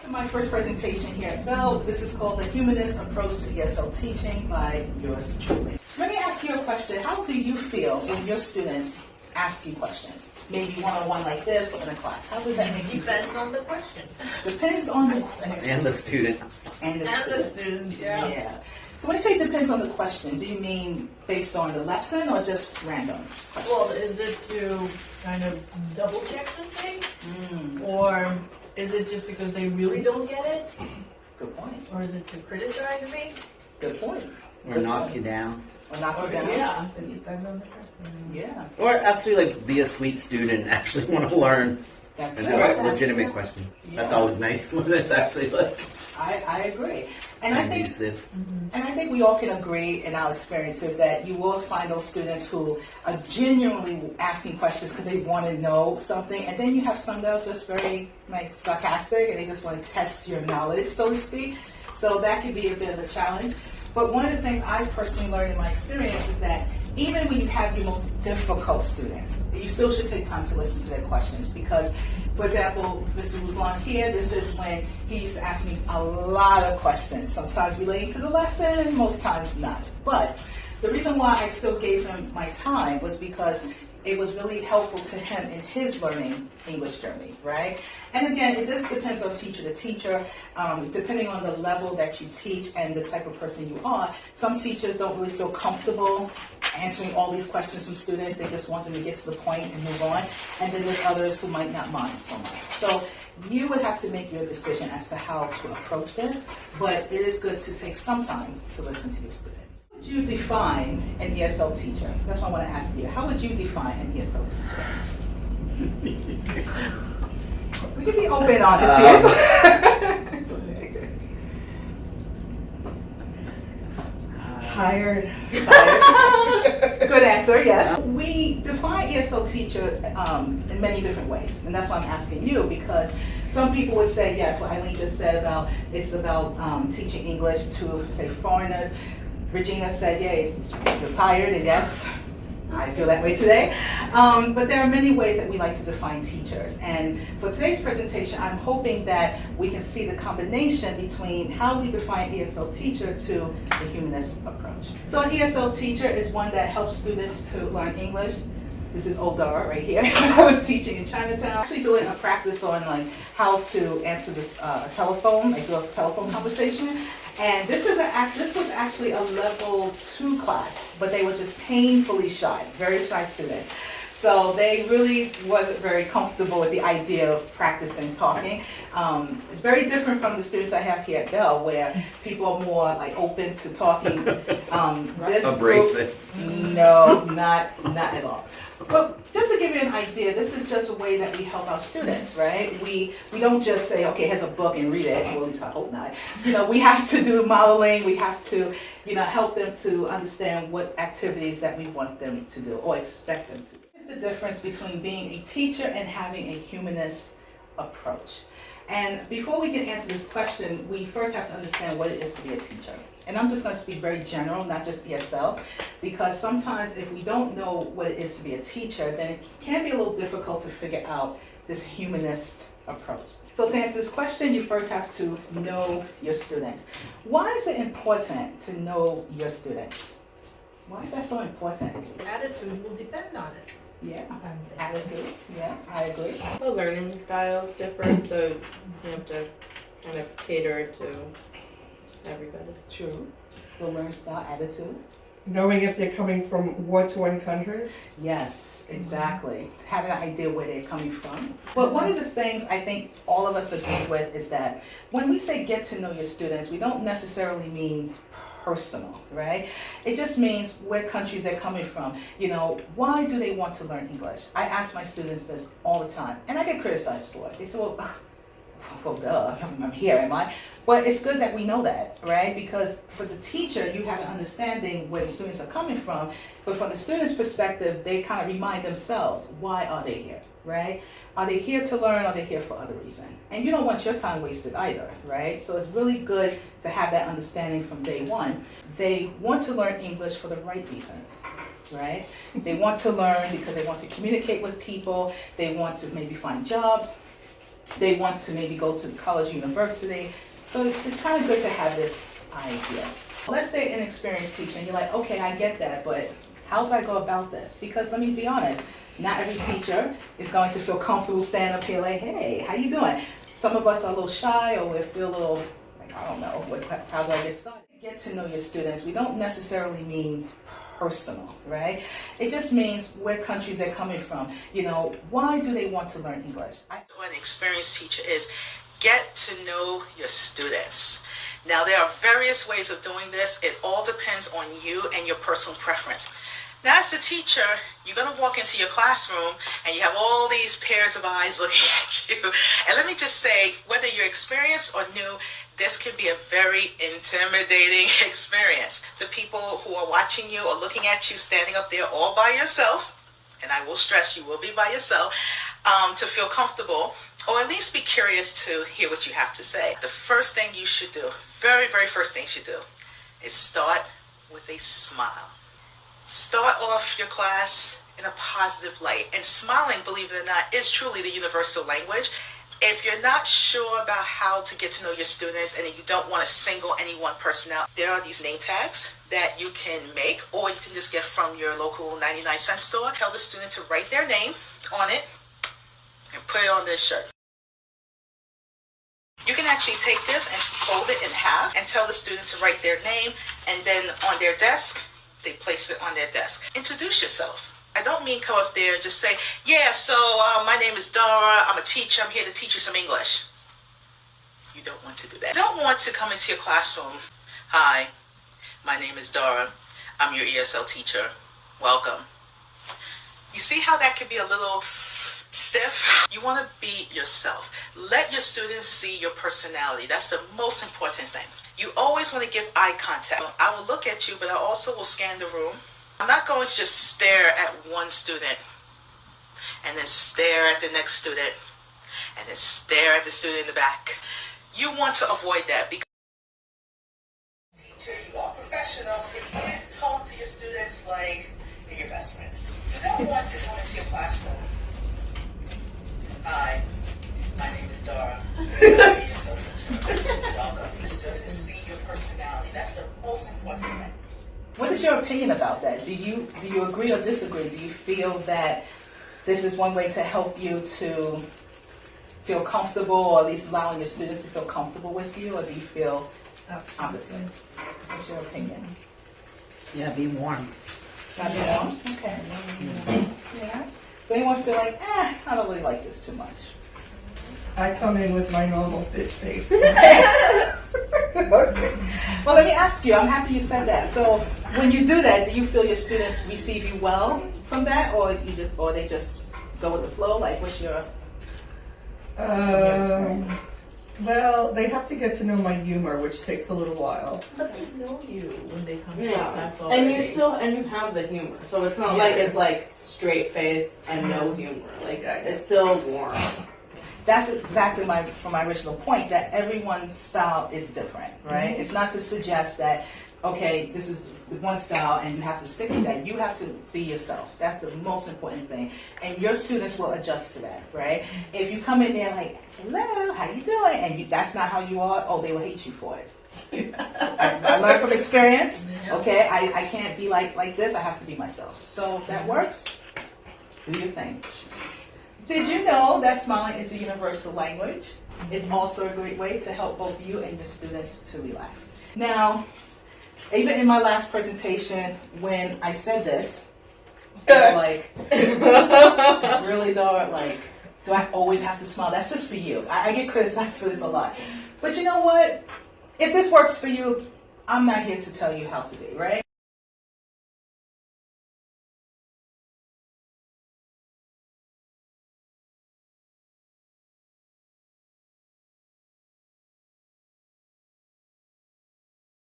My first presentation here at Bell, this is called The Humanist Approach to ESL Teaching by yours truly. Let me ask you a question. How do you feel when your students ask you questions? Maybe one-on-one like this or in a class. How does that make you feel? Depends on the question. Depends on the And the student. And the student, yeah. So when you say depends on the question, do you mean based on the lesson or just random questions? Well, is it to kind of double check something? Or is it just because they really don't get it? Good point. Or is it to criticize me? Good point. Or knock you down. Or knock you down. Yeah, so it depends on the person. Yeah. Or actually like be a sweet student and actually want to learn. That's And true. have a legitimate question. Yeah. That's always nice when it's actually like I agree. And I think conducive. And I think we all can agree in our experiences that you will find those students who are genuinely asking questions because they want to know something, and then you have some that are just very like sarcastic and they just want to test your knowledge, so to speak. So that could be a bit of a challenge. But one of the things I've personally learned in my experience is that even when you have your most difficult students, you still should take time to listen to their questions because, for example, Mr. Ruslan here, this is when he used to ask me a lot of questions, sometimes relating to the lesson and most times not. But the reason why I still gave him my time was because it was really helpful to him in his learning English journey, right? And again, it just depends on teacher to teacher, depending on the level that you teach and the type of person you are. Some teachers don't really feel comfortable answering all these questions from students. They just want them to get to the point and move on. And then there's others who might not mind so much. So you would have to make your decision as to how to approach this, but it is good to take some time to listen to your students. How would you define an ESL teacher? That's what I want to ask you. How would you define an ESL teacher? We can be open and honest here. It's okay. Tired. Good answer, yes. We define ESL teacher in many different ways, and that's why I'm asking you, because some people would say, yes, what Eileen just said about, it's about teaching English to, say, foreigners. Regina said, yeah, you're tired, and yes, I feel that way today. But there are many ways that we like to define teachers. And for today's presentation, I'm hoping that we can see the combination between how we define ESL teacher to the humanist approach. So an ESL teacher is one that helps students to learn English. This is old Dara right here. I was teaching in Chinatown. Actually doing a practice on like how to answer this telephone, like do a telephone conversation. And this was actually a level 2 class, but they were just painfully shy, very shy students. So they really wasn't very comfortable with the idea of practicing talking. It's very different from the students I have here at Bell, where people are more like open to talking. This Abrasive. No, not at all. But just to give you an idea, this is just a way that we help our students, right? We don't just say, okay, here's a book and read it. Well, at least I hope not. You know, we have to do modeling. We have to, help them to understand what activities that we want them to do or expect them to do. What's the difference between being a teacher and having a humanist approach? And before we can answer this question, we first have to understand what it is to be a teacher. And I'm just going to speak very general, not just ESL, because sometimes if we don't know what it is to be a teacher, then it can be a little difficult to figure out this humanist approach. So to answer this question, you first have to know your students. Why is it important to know your students? Why is that so important? Attitude will depend on it. Yeah, attitude. Yeah, I agree. The learning styles differ, so you have to kind of cater to everybody. True. So learn style, attitude. Knowing if they're coming from war-torn countries? Yes, exactly. Having an idea where they're coming from. But one of the things I think all of us agree with is that when we say get to know your students, we don't necessarily mean personal, right? It just means where countries they're coming from. Why do they want to learn English? I ask my students this all the time, and I get criticized for it. They say, well, duh, I'm here, am I? But it's good that we know that, right? Because for the teacher, you have an understanding where the students are coming from, but from the student's perspective, they kind of remind themselves, why are they here, right? Are they here to learn? Are they here for other reasons? And you don't want your time wasted either, right? So it's really good to have that understanding from day one. They want to learn English for the right reasons, right? They want to learn because they want to communicate with people. They want to maybe find jobs. they want to maybe go to college, university. So it's kind of good to have this idea. Let's say an experienced teacher, and you're like, okay, I get that, but how do I go about this? Because let me be honest, not every teacher is going to feel comfortable standing up here like, hey, how you doing? Some of us are a little shy, or we feel a little, like, I don't know, how do I get started? Get to know your students. We don't necessarily mean personal, right? It just means where countries they're coming from. You know, why do they want to learn English? What an experienced teacher is, get to know your students. Now, there are various ways of doing this. It all depends on you and your personal preference. Now, as the teacher, you're going to walk into your classroom and you have all these pairs of eyes looking at you. And let me just say, whether you're experienced or new, this can be a very intimidating experience. The people who are watching you or looking at you standing up there all by yourself, and I will stress you will be by yourself, to feel comfortable, or at least be curious to hear what you have to say. The first thing you should do, very, very first thing you should do, is start with a smile. Start off your class in a positive light. And smiling, believe it or not, is truly the universal language. If you're not sure about how to get to know your students and you don't want to single any one person out, there are these name tags that you can make, or you can just get from your local 99-cent store. Tell the student to write their name on it and put it on their shirt. You can actually take this and fold it in half and tell the student to write their name, and then on their desk, they place it on their desk. Introduce yourself. I don't mean come up there and just say, yeah, so my name is Dara, I'm a teacher, I'm here to teach you some English. You don't want to do that. You don't want to come into your classroom, hi, my name is Dara, I'm your ESL teacher, welcome. You see how that could be a little stiff? You want to be yourself. Let your students see your personality. That's the most important thing. You always want to give eye contact. I will look at you, but I also will scan the room. I'm not going to just stare at one student and then stare at the next student and then stare at the student in the back. You want to avoid that because teacher, you are professional, so you can't talk to your students like they're your best friends. You don't want to come into your classroom. Hi, my name is Dara. I'm your ESL teacher. Welcome. The students see your personality. That's the most important thing. What is your opinion about that? Do you agree or disagree? Do you feel that this is one way to help you to feel comfortable, or at least allowing your students to feel comfortable with you, or do you feel opposite? What's your opinion? Yeah, be warm. Not be warm? Okay. Yeah. Does anyone feel like, I don't really like this too much? I come in with my normal bitch face. Well, let me ask you, I'm happy you said that. So when you do that, do you feel your students receive you well from that, or they just go with the flow? Like, what's your experience? Well, they have to get to know my humor, which takes a little while. But they know you when they come to Yeah, class and already. you have the humor, so it's not Yeah. like it's like straight face and no humor. Like it's still warm. That's exactly my original point, that everyone's style is different, right? Mm-hmm. It's not to suggest that, okay, this is the one style and you have to stick to that. You have to be yourself. That's the most important thing. And your students will adjust to that, right? If you come in there like, hello, how you doing? And that's not how you are, they will hate you for it. I learned from experience, okay? I can't be like this, I have to be myself. So if that works, do your thing. Did you know that smiling is a universal language? It's also a great way to help both you and your students to relax. Now, even in my last presentation, when I said this, they were like, really, Dara, like, do I always have to smile? That's just for you. I get criticized for this a lot. But you know what? If this works for you, I'm not here to tell you how to be, right?